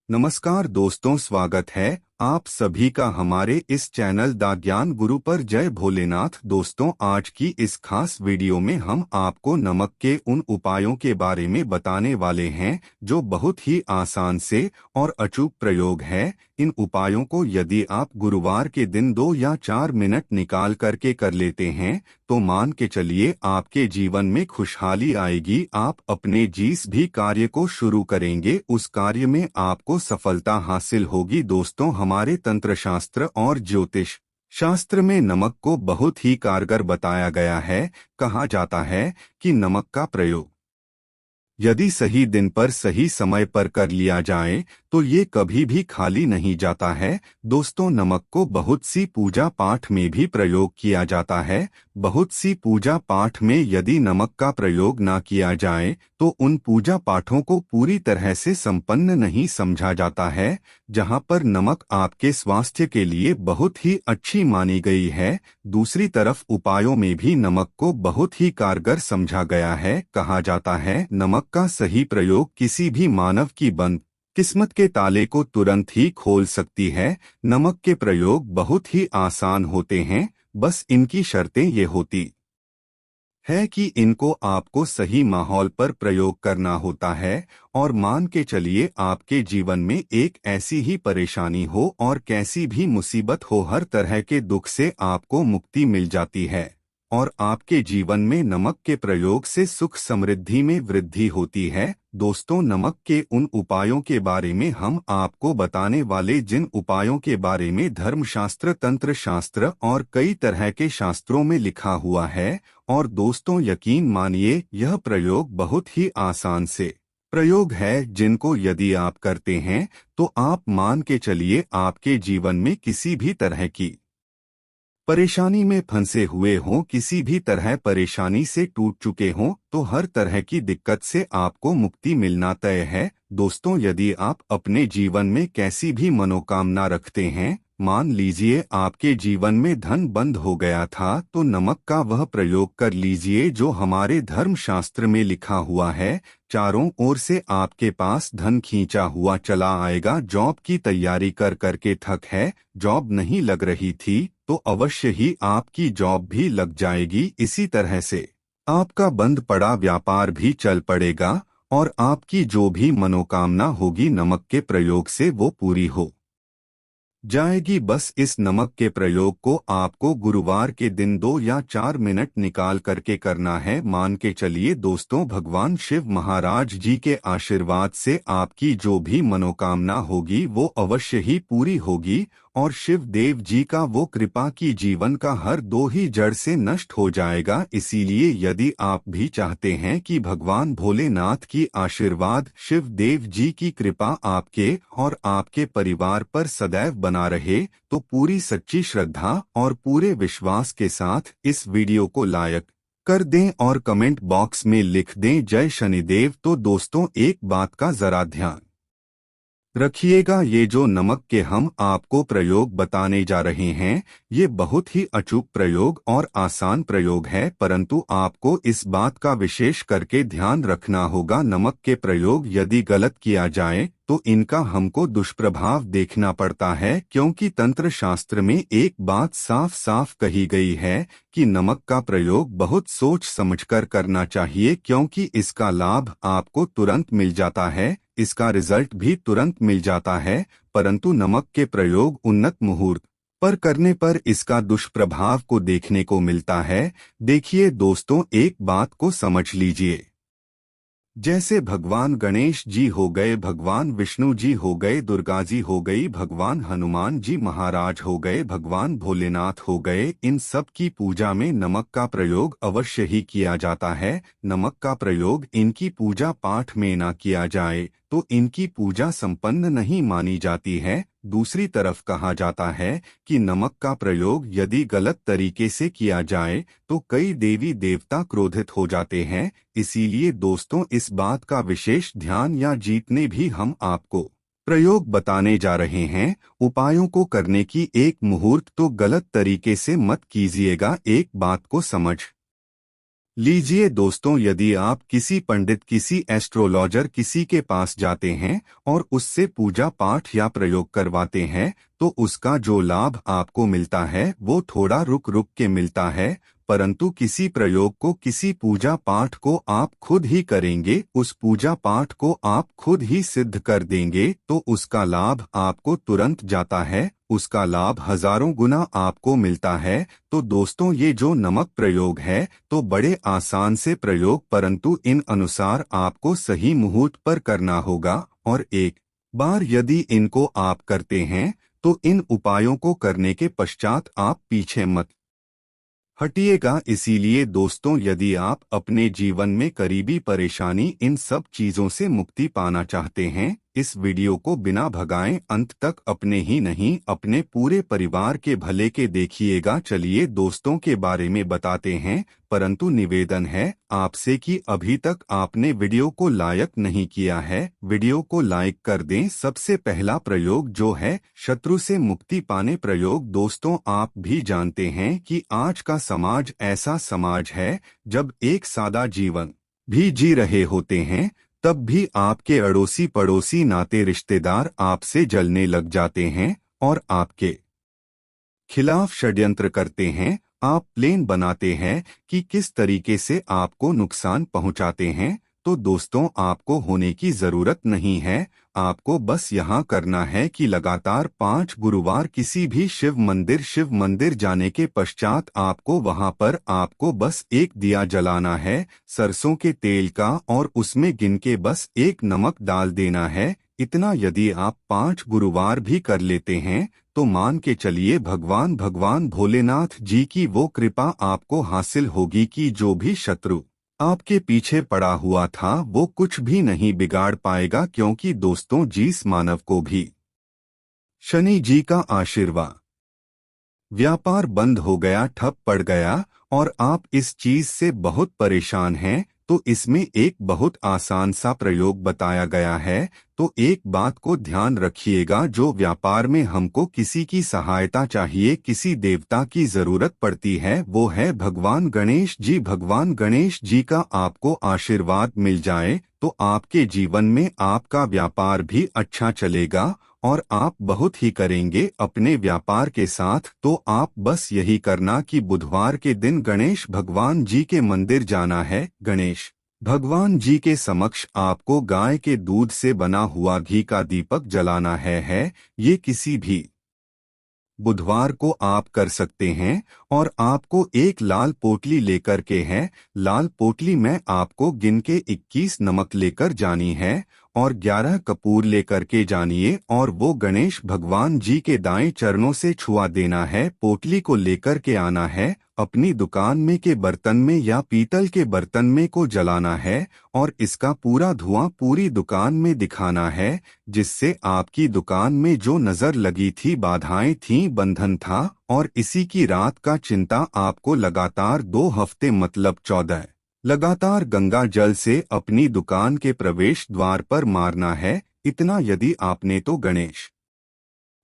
नमस्कार दोस्तों, स्वागत है आप सभी का हमारे इस चैनल द ज्ञान गुरु पर। जय भोलेनाथ। दोस्तों, आज की इस खास वीडियो में हम आपको नमक के उन उपायों के बारे में बताने वाले हैं जो बहुत ही आसान से और अचूक प्रयोग है। इन उपायों को यदि आप गुरुवार के दिन 2 या 4 मिनट निकाल करके कर लेते हैं तो मान के चलिए आपके जीवन में खुशहाली आएगी। आप अपने जिस भी कार्य को शुरू करेंगे उस कार्य में आपको सफलता हासिल होगी। दोस्तों, हमारे तंत्र शास्त्र और ज्योतिष शास्त्र में नमक को बहुत ही कारगर बताया गया है। कहा जाता है कि नमक का प्रयोग यदि सही दिन पर सही समय पर कर लिया जाए तो ये कभी भी खाली नहीं जाता है। दोस्तों, नमक को बहुत सी पूजा पाठ में भी प्रयोग किया जाता है। बहुत सी पूजा पाठ में यदि नमक का प्रयोग ना किया जाए तो उन पूजा पाठों को पूरी तरह से संपन्न नहीं समझा जाता है। जहाँ पर नमक आपके स्वास्थ्य के लिए बहुत ही अच्छी मानी गई है, दूसरी तरफ उपायों में भी नमक को बहुत ही कारगर समझा गया है। कहा जाता है नमक का सही प्रयोग किसी भी मानव की बंद किस्मत के ताले को तुरंत ही खोल सकती है। नमक के प्रयोग बहुत ही आसान होते हैं, बस इनकी शर्तें ये होती है कि इनको आपको सही माहौल पर प्रयोग करना होता है। और मान के चलिए आपके जीवन में एक ऐसी ही परेशानी हो और कैसी भी मुसीबत हो, हर तरह के दुख से आपको मुक्ति मिल जाती है और आपके जीवन में नमक के प्रयोग से सुख समृद्धि में वृद्धि होती है। दोस्तों, नमक के उन उपायों के बारे में हम आपको बताने वाले जिन उपायों के बारे में धर्मशास्त्र, तंत्र शास्त्र और कई तरह के शास्त्रों में लिखा हुआ है। और दोस्तों, यकीन मानिए यह प्रयोग बहुत ही आसान से प्रयोग है जिनको यदि आप करते हैं तो आप मान के चलिए आपके जीवन में किसी भी तरह की परेशानी में फंसे हुए हों, किसी भी तरह परेशानी से टूट चुके हों, तो हर तरह की दिक्कत से आपको मुक्ति मिलना तय है। दोस्तों, यदि आप अपने जीवन में कैसी भी मनोकामना रखते हैं, मान लीजिए आपके जीवन में धन बंद हो गया था, तो नमक का वह प्रयोग कर लीजिए जो हमारे धर्म शास्त्र में लिखा हुआ है। चारों ओर से आपके पास धन खींचा हुआ चला आएगा। जॉब की तैयारी कर करके थक है, जॉब नहीं लग रही थी, तो अवश्य ही आपकी जॉब भी लग जाएगी। इसी तरह से आपका बंद पड़ा व्यापार भी चल पड़ेगा और आपकी जो भी मनोकामना होगी नमक के प्रयोग से वो पूरी हो जाएगी। बस इस नमक के प्रयोग को आपको गुरुवार के दिन 2 या 4 मिनट निकाल करके करना है। मान के चलिए दोस्तों, भगवान शिव महाराज जी के आशीर्वाद से आपकी जो भी मनोकामना होगी वो अवश्य ही पूरी होगी और शिव देव जी का वो कृपा की जीवन का हर दो ही जड़ से नष्ट हो जाएगा। इसीलिए यदि आप भी चाहते हैं कि भगवान भोलेनाथ की आशीर्वाद, शिव देव जी की कृपा आपके और आपके परिवार पर सदैव बना रहे, तो पूरी सच्ची श्रद्धा और पूरे विश्वास के साथ इस वीडियो को लाइक कर दें और कमेंट बॉक्स में लिख दें जय शनिदेव। तो दोस्तों, एक बात का जरा ध्यान रखिएगा, ये जो नमक के हम आपको प्रयोग बताने जा रहे हैं ये बहुत ही अचूक प्रयोग और आसान प्रयोग है, परंतु आपको इस बात का विशेष करके ध्यान रखना होगा। नमक के प्रयोग यदि गलत किया जाए तो इनका हमको दुष्प्रभाव देखना पड़ता है, क्योंकि तंत्र शास्त्र में एक बात साफ साफ कही गई है कि नमक का प्रयोग बहुत सोच समझकर करना चाहिए, क्योंकि इसका लाभ आपको तुरंत मिल जाता है, इसका रिजल्ट भी तुरंत मिल जाता है, परंतु नमक के प्रयोग उन्नत मुहूर्त पर करने पर इसका दुष्प्रभाव को देखने को मिलता है। देखिए दोस्तों, एक बात को समझ लीजिए, जैसे भगवान गणेश जी हो गए, भगवान विष्णु जी हो गए, दुर्गा जी हो गई, भगवान हनुमान जी महाराज हो गए, भगवान भोलेनाथ हो गए, इन सब की पूजा में नमक का प्रयोग अवश्य ही किया जाता है। नमक का प्रयोग इनकी पूजा पाठ में ना किया जाए तो इनकी पूजा संपन्न नहीं मानी जाती है। दूसरी तरफ कहा जाता है कि नमक का प्रयोग यदि गलत तरीके से किया जाए तो कई देवी देवता क्रोधित हो जाते हैं। इसीलिए दोस्तों, इस बात का विशेष ध्यान या जितने भी हम आपको प्रयोग बताने जा रहे हैं, उपायों को करने की एक मुहूर्त तो गलत तरीके से मत कीजिएगा। एक बात को समझ लीजिए दोस्तों, यदि आप किसी पंडित, किसी एस्ट्रोलॉजर, किसी के पास जाते हैं और उससे पूजा पाठ या प्रयोग करवाते हैं, तो उसका जो लाभ आपको मिलता है वो थोड़ा रुक रुक के मिलता है। परंतु किसी प्रयोग को, किसी पूजा पाठ को आप खुद ही करेंगे, उस पूजा पाठ को आप खुद ही सिद्ध कर देंगे, तो उसका लाभ आपको तुरंत जाता है, उसका लाभ हजारों गुना आपको मिलता है। तो दोस्तों, ये जो नमक प्रयोग है तो बड़े आसान से प्रयोग, परंतु इन अनुसार आपको सही मुहूर्त पर करना होगा। और एक बार यदि इनको आप करते हैं तो इन उपायों को करने के पश्चात आप पीछे मत हटिएगा। इसीलिए दोस्तों, यदि आप अपने जीवन में करीबी परेशानी, इन सब चीजों से मुक्ति पाना चाहते हैं, इस वीडियो को बिना भगाएं अंत तक अपने ही नहीं अपने पूरे परिवार के भले के देखिएगा। चलिए दोस्तों के बारे में बताते हैं, परंतु निवेदन है आपसे कि अभी तक आपने वीडियो को लाइक नहीं किया है, वीडियो को लाइक कर दें। सबसे पहला प्रयोग जो है शत्रु से मुक्ति पाने प्रयोग। दोस्तों, आप भी जानते हैं कि आज का समाज ऐसा समाज है जब एक सादा जीवन भी जी रहे होते हैं, तब भी आपके अड़ोसी पड़ोसी नाते रिश्तेदार आपसे जलने लग जाते हैं और आपके खिलाफ षड्यंत्र करते हैं। आप प्लान बनाते हैं कि किस तरीके से आपको नुकसान पहुंचाते हैं। तो दोस्तों, आपको होने की जरूरत नहीं है, आपको बस यहाँ करना है कि लगातार 5 गुरुवार किसी भी शिव मंदिर जाने के पश्चात आपको वहाँ पर आपको बस एक दिया जलाना है सरसों के तेल का, और उसमें गिन के बस एक नमक डाल देना है। इतना यदि आप 5 गुरुवार भी कर लेते हैं तो मान के चलिए भगवान भोलेनाथ जी की वो कृपा आपको हासिल होगी कि जो भी शत्रु आपके पीछे पड़ा हुआ था वो कुछ भी नहीं बिगाड़ पाएगा। क्योंकि दोस्तों, जिस मानव को भी शनि जी का आशीर्वाद, व्यापार बंद हो गया, ठप पड़ गया और आप इस चीज से बहुत परेशान हैं, तो इसमें एक बहुत आसान सा प्रयोग बताया गया है। तो एक बात को ध्यान रखिएगा, जो व्यापार में हमको किसी की सहायता चाहिए, किसी देवता की जरूरत पड़ती है, वो है भगवान गणेश जी। भगवान गणेश जी का आपको आशीर्वाद मिल जाए तो आपके जीवन में आपका व्यापार भी अच्छा चलेगा और आप बहुत ही करेंगे अपने व्यापार के साथ। तो आप बस यही करना कि बुधवार के दिन गणेश भगवान जी के मंदिर जाना है। गणेश भगवान जी के समक्ष आपको गाय के दूध से बना हुआ घी का दीपक जलाना है। ये किसी भी बुधवार को आप कर सकते हैं और आपको एक लाल पोटली लेकर के है, लाल पोटली में आपको गिन के 21 नमक लेकर जानी है और 11 कपूर लेकर के जानिए और वो गणेश भगवान जी के दाएं चरणों से छुआ देना है। पोटली को लेकर के आना है, अपनी दुकान में के बर्तन में या पीतल के बर्तन में को जलाना है और इसका पूरा धुआं पूरी दुकान में दिखाना है, जिससे आपकी दुकान में जो नजर लगी थी, बाधाएं थीं, बंधन था, और इसी की रात का चिंता आपको लगातार 2 हफ्ते मतलब 14 लगातार गंगा जल से अपनी दुकान के प्रवेश द्वार पर मारना है। इतना यदि आपने तो गणेश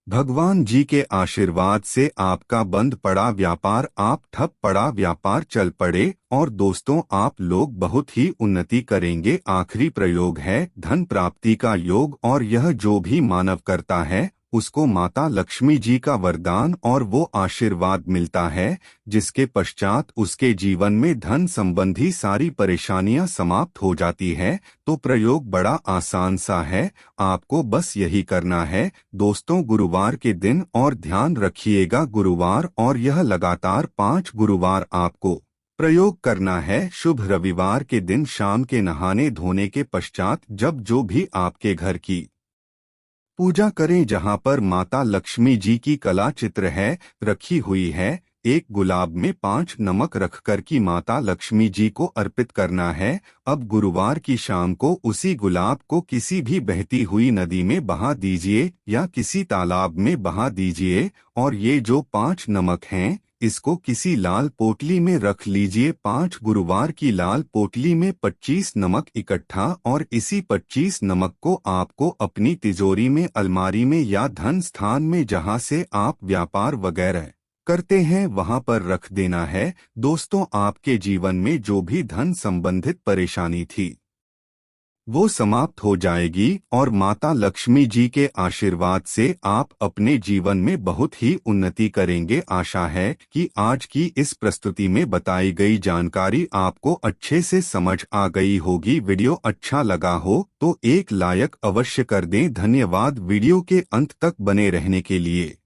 भगवान जी के आशीर्वाद से आपका बंद पड़ा व्यापार, आप ठप पड़ा व्यापार चल पड़े और दोस्तों, आप लोग बहुत ही उन्नति करेंगे। आखिरी प्रयोग है धन प्राप्ति का योग, और यह जो भी मानव करता है उसको माता लक्ष्मी जी का वरदान और वो आशीर्वाद मिलता है, जिसके पश्चात उसके जीवन में धन संबंधी सारी परेशानियां समाप्त हो जाती है। तो प्रयोग बड़ा आसान सा है, आपको बस यही करना है दोस्तों, गुरुवार के दिन। और ध्यान रखिएगा, गुरुवार और यह लगातार 5 गुरुवार आपको प्रयोग करना है। शुभ रविवार के दिन शाम के नहाने धोने के पश्चात जब जो भी आपके घर की पूजा करें, जहां पर माता लक्ष्मी जी की कला चित्र है रखी हुई है, एक गुलाब में 5 नमक रखकर की माता लक्ष्मी जी को अर्पित करना है। अब गुरुवार की शाम को उसी गुलाब को किसी भी बहती हुई नदी में बहा दीजिए या किसी तालाब में बहा दीजिए और ये जो 5 नमक हैं इसको किसी लाल पोटली में रख लीजिए। 5 गुरुवार की लाल पोटली में 25 नमक इकट्ठा, और इसी 25 नमक को आपको अपनी तिजोरी में, अलमारी में या धन स्थान में जहां से आप व्यापार वगैरह करते हैं वहां पर रख देना है। दोस्तों, आपके जीवन में जो भी धन संबंधित परेशानी थी वो समाप्त हो जाएगी और माता लक्ष्मी जी के आशीर्वाद से आप अपने जीवन में बहुत ही उन्नति करेंगे। आशा है कि आज की इस प्रस्तुति में बताई गई जानकारी आपको अच्छे से समझ आ गई होगी। वीडियो अच्छा लगा हो तो एक लाइक अवश्य कर दें। धन्यवाद वीडियो के अंत तक बने रहने के लिए।